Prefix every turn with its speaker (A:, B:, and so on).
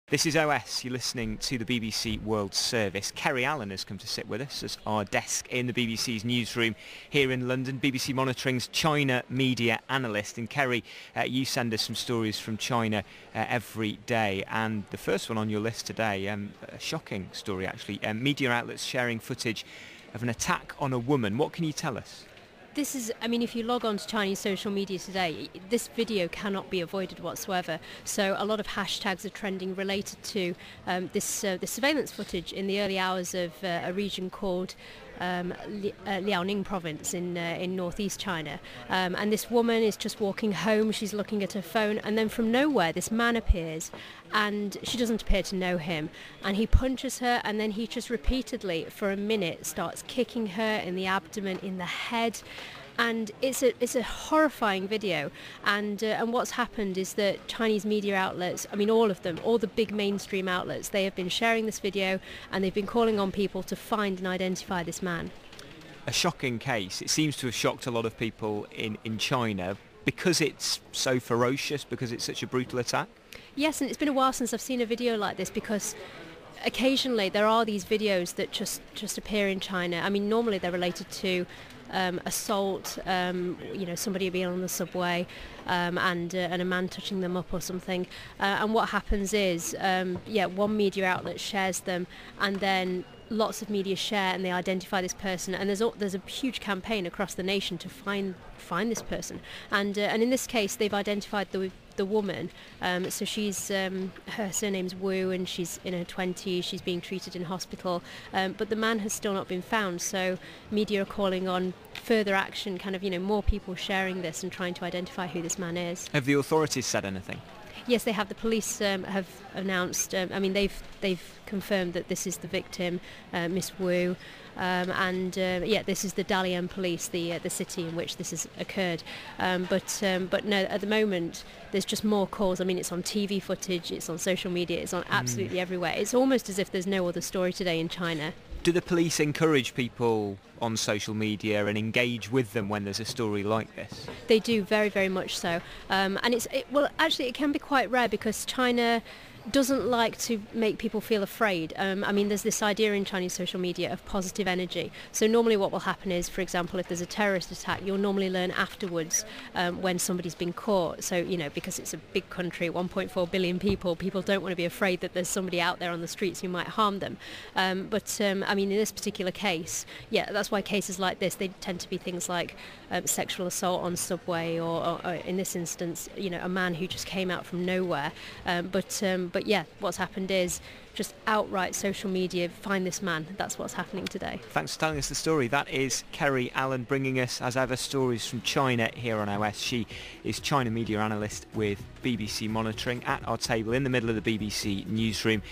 A: This is OS, you're listening to the BBC World Service. Kerry Allen has come to sit with us at our desk in the BBC's newsroom here in London, BBC Monitoring's China media analyst. And Kerry, you send us some stories from China every day, and the first one on your list today, a shocking story actually, media outlets sharing footage of an attack on a woman. What can you tell us?
B: This is, if you log on to Chinese social media today, this video cannot be avoided whatsoever. So a lot of hashtags are trending related to this surveillance footage in the early hours of a region called Liaoning province in northeast China. And this woman is just walking home, she's looking at her phone, and then from nowhere this man appears, and she doesn't appear to know him, and he punches her, and then he just repeatedly for a minute starts kicking her in the abdomen, in the head. And it's a horrifying video, and what's happened is that Chinese media outlets, all of them, all the big mainstream outlets, they have been sharing this video, and they've been calling on people to find and identify this man.
A: A shocking case. It seems to have shocked a lot of people in China because it's so ferocious, because it's such a brutal attack.
B: Yes, and it's been a while since I've seen a video like this, because occasionally there are these videos that just appear in China. Normally they're related to assault, somebody being on the subway and a man touching them up or something. And what happens is, one media outlet shares them, and then lots of media share, and they identify this person, and there's a huge campaign across the nation to find this person. And in this case, they've identified the woman. So she's her surname's Wu, and she's in her 20s. She's being treated in hospital, but the man has still not been found. So media are calling on further action, more people sharing this and trying to identify who this man is.
A: Have the authorities said anything?
B: Yes, they have. The police have announced. They've confirmed that this is the victim, Miss Wu, this is the Dalian police, the city in which this has occurred. But no, at the moment there's just more calls. It's on TV footage, it's on social media, it's on absolutely everywhere. It's almost as if there's no other story today in China.
A: Do the police encourage people on social media and engage with them when there's a story like this?
B: They do, very, very much so. And it can be quite rare, because China doesn't like to make people feel afraid. There's this idea in Chinese social media of positive energy. So normally what will happen is, for example, if there's a terrorist attack, you'll normally learn afterwards when somebody's been caught. So, because it's a big country, 1.4 billion people don't want to be afraid that there's somebody out there on the streets who might harm them. In this particular case, that's why cases like this, they tend to be things like sexual assault on subway, or in this instance, a man who just came out from nowhere. But what's happened is just outright social media, find this man. That's what's happening today.
A: Thanks for telling us the story. That is Kerry Allen bringing us, as ever, stories from China here on OS. She is China media analyst with BBC Monitoring, at our table in the middle of the BBC newsroom.